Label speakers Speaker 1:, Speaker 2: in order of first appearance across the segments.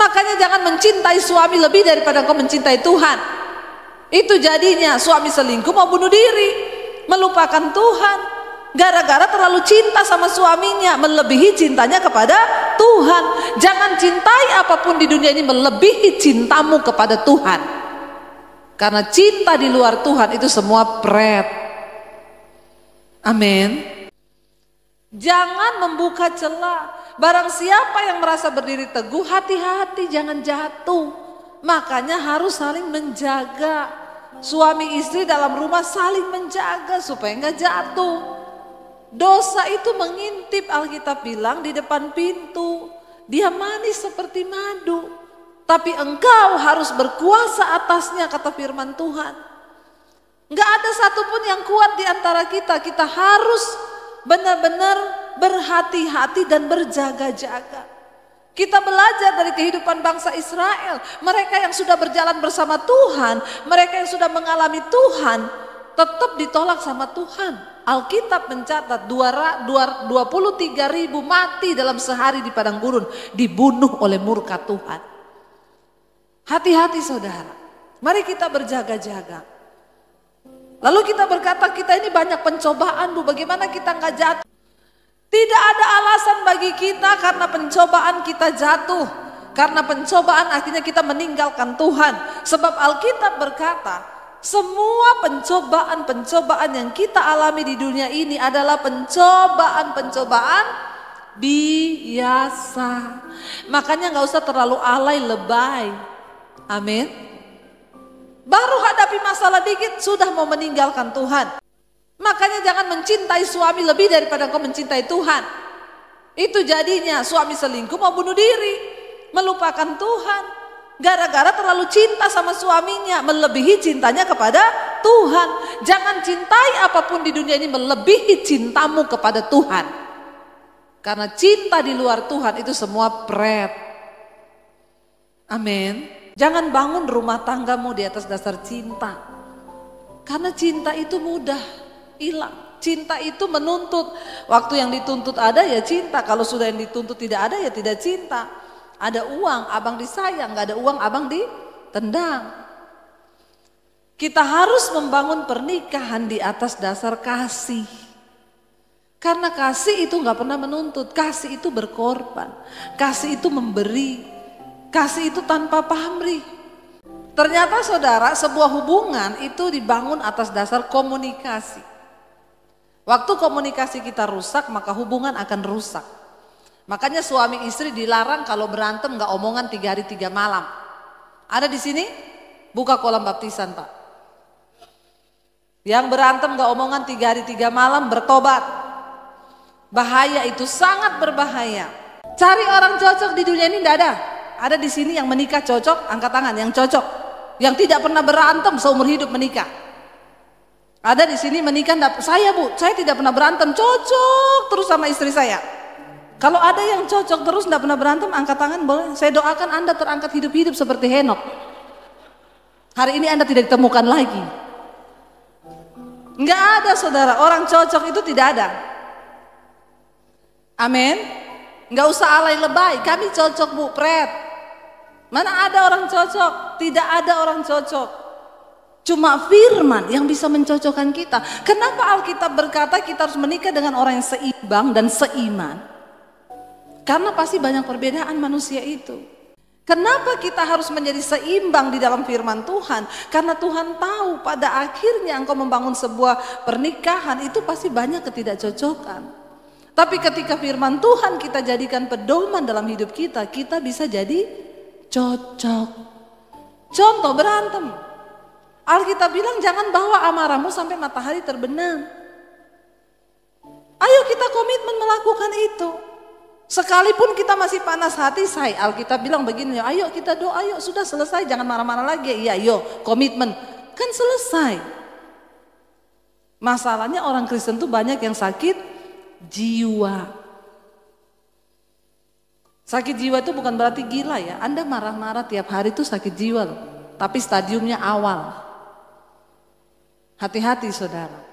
Speaker 1: Makanya jangan mencintai suami lebih daripada engkau mencintai Tuhan. Itu jadinya suami selingkuh mau bunuh diri, melupakan Tuhan. Gara-gara terlalu cinta sama suaminya, melebihi cintanya kepada Tuhan. Jangan cintai apapun di dunia ini melebihi cintamu kepada Tuhan. Karena cinta di luar Tuhan itu semua pret. Amin. Jangan membuka celah. Barang siapa yang merasa berdiri teguh, hati-hati jangan jatuh. Makanya harus saling menjaga. Suami istri dalam rumah saling menjaga supaya enggak jatuh. Dosa itu mengintip, Alkitab bilang, di depan pintu. Dia manis seperti madu, tapi engkau harus berkuasa atasnya, kata firman Tuhan. Enggak ada satupun yang kuat di antara kita. Kita harus benar-benar berhati-hati dan berjaga-jaga. Kita belajar dari kehidupan bangsa Israel. Mereka yang sudah berjalan bersama Tuhan, mereka yang sudah mengalami Tuhan, tetap ditolak sama Tuhan. Alkitab mencatat 23.000 mati dalam sehari di padang gurun, dibunuh oleh murka Tuhan. Hati-hati saudara, mari kita berjaga-jaga. Lalu kita berkata, kita ini banyak pencobaan Bu, bagaimana kita nggak jatuh? Tidak ada alasan bagi kita karena pencobaan kita jatuh. Karena pencobaan akhirnya kita meninggalkan Tuhan. Sebab Alkitab berkata, semua pencobaan-pencobaan yang kita alami di dunia ini adalah pencobaan-pencobaan biasa. Makanya gak usah terlalu alay lebay. Amin. Baru hadapi masalah dikit sudah mau meninggalkan Tuhan. Makanya jangan mencintai suami lebih daripada engkau mencintai Tuhan. Itu jadinya suami selingkuh mau bunuh diri, melupakan Tuhan. Gara-gara terlalu cinta sama suaminya, melebihi cintanya kepada Tuhan. Jangan cintai apapun di dunia ini melebihi cintamu kepada Tuhan. Karena cinta di luar Tuhan itu semua pret. Amin. Jangan bangun rumah tanggamu di atas dasar cinta. Karena cinta itu mudah hilang. Cinta itu menuntut. Waktu yang dituntut ada ya cinta. Kalau sudah yang dituntut tidak ada ya tidak cinta. Ada uang, abang disayang, gak ada uang, abang ditendang. Kita harus membangun pernikahan di atas dasar kasih. Karena kasih itu gak pernah menuntut, kasih itu berkorban, kasih itu memberi, kasih itu tanpa pamrih. Ternyata saudara, sebuah hubungan itu dibangun atas dasar komunikasi. Waktu komunikasi kita rusak, maka hubungan akan rusak. Makanya suami istri dilarang kalau berantem gak omongan 3 hari 3 malam. Ada di sini? Buka kolam baptisan Pak. Yang berantem gak omongan 3 hari 3 malam bertobat. Bahaya itu, sangat berbahaya. Cari orang cocok di dunia ini gak ada. Ada di sini yang menikah cocok, angkat tangan yang cocok. Yang tidak pernah berantem seumur hidup menikah. Ada di sini menikah, saya Bu, saya tidak pernah berantem, cocok terus sama istri saya. Kalau ada yang cocok terus tidak pernah berantem, angkat tangan boleh. Saya doakan Anda terangkat hidup-hidup seperti Henok. Hari ini Anda tidak ditemukan lagi. Enggak ada saudara, orang cocok itu tidak ada. Amin. Enggak usah alay lebay, kami cocok Bu, pret. Mana ada orang cocok? Tidak ada orang cocok. Cuma firman yang bisa mencocokkan kita. Kenapa Alkitab berkata kita harus menikah dengan orang yang seimbang dan seiman? Karena pasti banyak perbedaan manusia itu. Kenapa kita harus menjadi seimbang di dalam firman Tuhan? Karena Tuhan tahu pada akhirnya engkau membangun sebuah pernikahan itu pasti banyak ketidakcocokan. Tapi ketika firman Tuhan kita jadikan pedoman dalam hidup kita, kita bisa jadi cocok. Contoh berantem. Alkitab bilang jangan bawa amarahmu sampai matahari terbenam. Ayo kita komitmen melakukan itu. Sekalipun kita masih panas hati, Alkitab bilang begini, ayo kita doa, ayo sudah selesai, jangan marah-marah lagi. Iya, ayo komitmen, kan selesai. Masalahnya orang Kristen tuh banyak yang sakit jiwa. Sakit jiwa itu bukan berarti gila ya. Anda marah-marah tiap hari itu sakit jiwa loh. Tapi stadiumnya awal. Hati-hati saudara.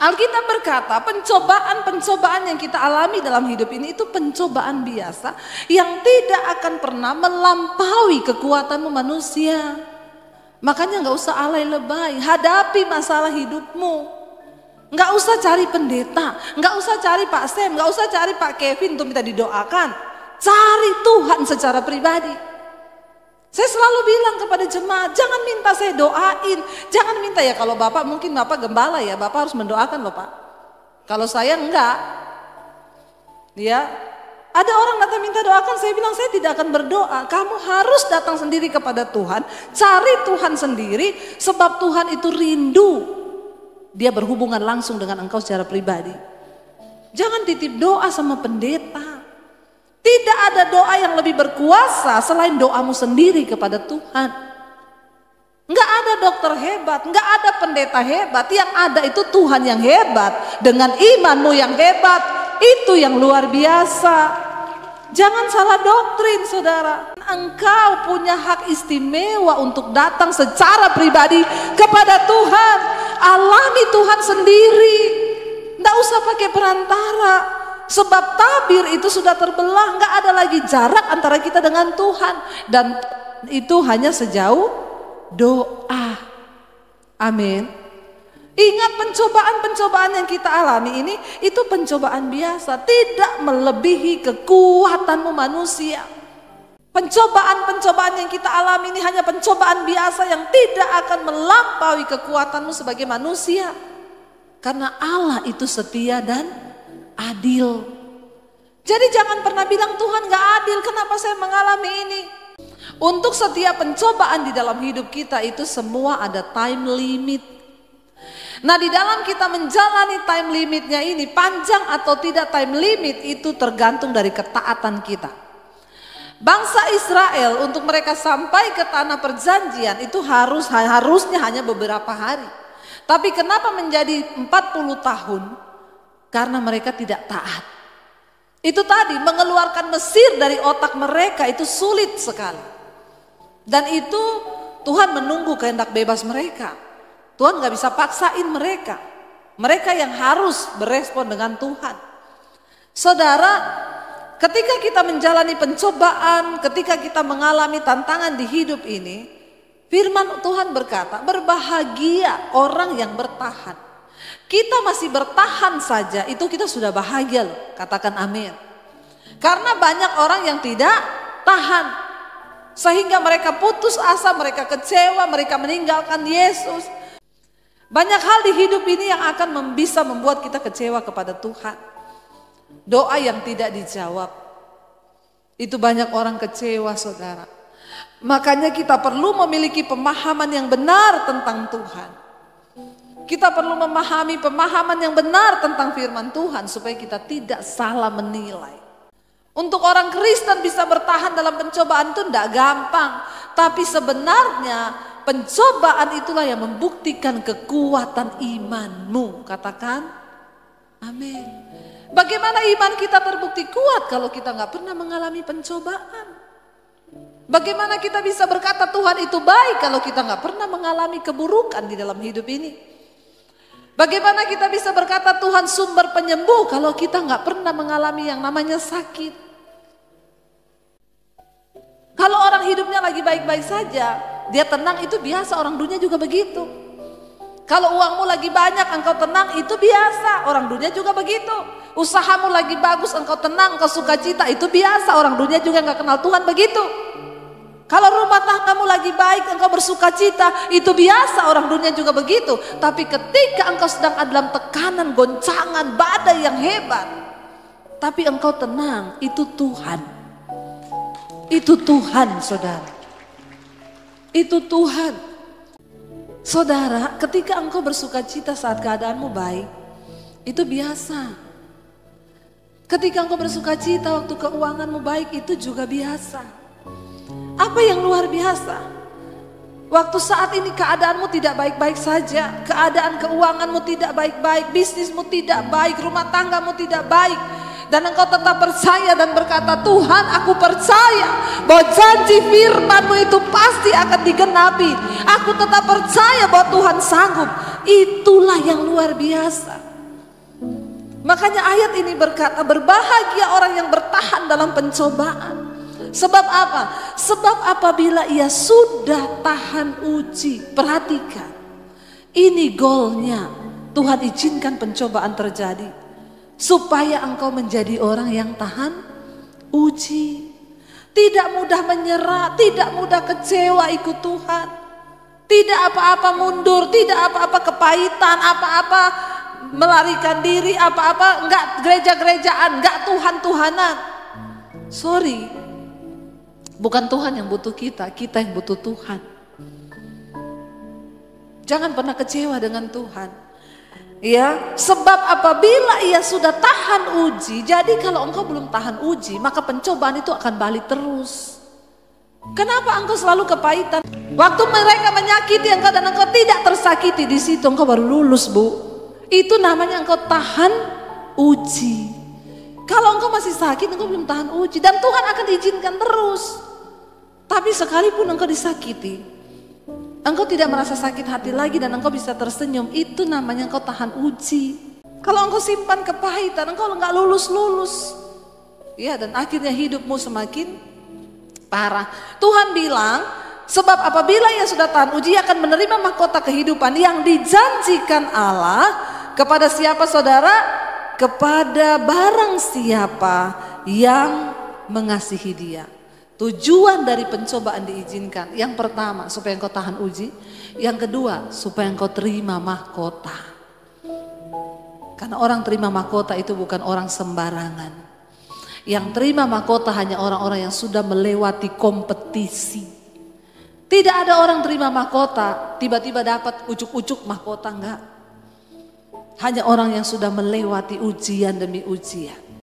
Speaker 1: Alkitab berkata pencobaan-pencobaan yang kita alami dalam hidup ini itu pencobaan biasa yang tidak akan pernah melampaui kekuatanmu manusia. Makanya gak usah alay lebay, hadapi masalah hidupmu. Gak usah cari pendeta, gak usah cari Pak Sam, gak usah cari Pak Kevin untuk minta didoakan. Cari Tuhan secara pribadi. Saya selalu bilang kepada jemaat, jangan minta saya doain. Jangan minta ya, kalau Bapak mungkin Bapak gembala ya, Bapak harus mendoakan loh Pak. Kalau saya enggak. Ya, ada orang datang minta doakan, saya bilang saya tidak akan berdoa. Kamu harus datang sendiri kepada Tuhan, cari Tuhan sendiri, sebab Tuhan itu rindu. Dia berhubungan langsung dengan engkau secara pribadi. Jangan titip doa sama pendeta. Tidak ada doa yang lebih berkuasa selain doamu sendiri kepada Tuhan. Enggak ada dokter hebat, enggak ada pendeta hebat. Yang ada itu Tuhan yang hebat. Dengan imanmu yang hebat, itu yang luar biasa. Jangan salah doktrin saudara. Engkau punya hak istimewa untuk datang secara pribadi kepada Tuhan. Alami Tuhan sendiri. Enggak usah pakai perantara. Sebab tabir itu sudah terbelah, nggak ada lagi jarak antara kita dengan Tuhan. Dan itu hanya sejauh doa. Amin. Ingat pencobaan-pencobaan yang kita alami ini, itu pencobaan biasa. Tidak melebihi kekuatanmu manusia. Pencobaan-pencobaan yang kita alami ini hanya pencobaan biasa yang tidak akan melampaui kekuatanmu sebagai manusia. Karena Allah itu setia dan adil. Jadi jangan pernah bilang Tuhan gak adil, kenapa saya mengalami ini. Untuk setiap pencobaan di dalam hidup kita itu semua ada time limit. Nah di dalam kita menjalani time limitnya ini, panjang atau tidak time limit itu tergantung dari ketaatan kita. Bangsa Israel untuk mereka sampai ke tanah perjanjian itu harusnya hanya beberapa hari. Tapi kenapa menjadi 40 tahun? Karena mereka tidak taat. Itu tadi mengeluarkan Mesir dari otak mereka itu sulit sekali. Dan itu Tuhan menunggu kehendak bebas mereka. Tuhan gak bisa paksain mereka. Mereka yang harus berespon dengan Tuhan. Saudara, ketika kita menjalani pencobaan, ketika kita mengalami tantangan di hidup ini, firman Tuhan berkata, berbahagia orang yang bertahan. Kita masih bertahan saja, itu kita sudah bahagia loh. Katakan amin. Karena banyak orang yang tidak tahan. Sehingga mereka putus asa, mereka kecewa, mereka meninggalkan Yesus. Banyak hal di hidup ini yang akan bisa membuat kita kecewa kepada Tuhan. Doa yang tidak dijawab. Itu banyak orang kecewa saudara. Makanya kita perlu memiliki pemahaman yang benar tentang Tuhan. Kita perlu memahami pemahaman yang benar tentang firman Tuhan supaya kita tidak salah menilai. Untuk orang Kristen bisa bertahan dalam pencobaan itu tidak gampang. Tapi sebenarnya pencobaan itulah yang membuktikan kekuatan imanmu. Katakan amin. Bagaimana iman kita terbukti kuat kalau kita nggak pernah mengalami pencobaan? Bagaimana kita bisa berkata Tuhan itu baik kalau kita nggak pernah mengalami keburukan di dalam hidup ini? Bagaimana kita bisa berkata Tuhan sumber penyembuh kalau kita nggak pernah mengalami yang namanya sakit? Kalau orang hidupnya lagi baik-baik saja, dia tenang itu biasa, orang dunia juga begitu. Kalau uangmu lagi banyak, engkau tenang itu biasa, orang dunia juga begitu. Usahamu lagi bagus, engkau tenang, engkau sukacita itu biasa, orang dunia juga nggak kenal Tuhan begitu. Kalau rumah tanggamu lagi baik, engkau bersukacita, itu biasa, orang dunia juga begitu. Tapi ketika engkau sedang ada dalam tekanan, goncangan, badai yang hebat, tapi engkau tenang, itu Tuhan. Itu Tuhan, saudara. Itu Tuhan. Saudara, ketika engkau bersukacita saat keadaanmu baik, itu biasa. Ketika engkau bersukacita waktu keuanganmu baik, itu juga biasa. Apa yang luar biasa? Waktu saat ini keadaanmu tidak baik-baik saja, keadaan keuanganmu tidak baik-baik, bisnismu tidak baik, rumah tanggamu tidak baik. dan engkau tetap percaya dan berkata, Tuhan, aku percaya bahwa janji firman-Mu itu pasti akan digenapi. Aku tetap percaya bahwa Tuhan sanggup. Itulah yang luar biasa. Makanya ayat ini berkata, berbahagia orang yang bertahan dalam pencobaan. Sebab apa? Sebab apabila ia sudah tahan uji. Perhatikan, ini goalnya. Tuhan izinkan pencobaan terjadi supaya engkau menjadi orang yang tahan uji. Tidak mudah menyerah, tidak mudah kecewa ikut Tuhan. Tidak apa-apa mundur, tidak apa-apa kepahitan, apa-apa melarikan diri, apa-apa enggak gereja-gerejaan, enggak Tuhan-Tuhanan. Sorry, bukan Tuhan yang butuh kita, kita yang butuh Tuhan. Jangan pernah kecewa dengan Tuhan. Ya, sebab apabila ia sudah tahan uji, jadi kalau engkau belum tahan uji, maka pencobaan itu akan balik terus. Kenapa engkau selalu kepahitan? Waktu mereka menyakiti engkau dan engkau tidak tersakiti, di situ engkau baru lulus, Bu. Itu namanya engkau tahan uji. Kalau engkau masih sakit, engkau belum tahan uji, dan Tuhan akan izinkan terus. Tapi sekalipun engkau disakiti, engkau tidak merasa sakit hati lagi dan engkau bisa tersenyum, itu namanya engkau tahan uji. Kalau engkau simpan kepahitan, engkau enggak lulus-lulus. Ya, dan akhirnya hidupmu semakin parah. Tuhan bilang, sebab apabila ia sudah tahan uji, ia akan menerima mahkota kehidupan yang dijanjikan Allah kepada siapa, saudara? Kepada barang siapa yang mengasihi Dia. Tujuan dari pencobaan diizinkan. Yang pertama, supaya engkau tahan uji. Yang kedua, supaya engkau terima mahkota. Karena orang terima mahkota itu bukan orang sembarangan. Yang terima mahkota hanya orang-orang yang sudah melewati kompetisi. Tidak ada orang terima mahkota, tiba-tiba dapat ujuk-ujuk mahkota, enggak. Hanya orang yang sudah melewati ujian demi ujian.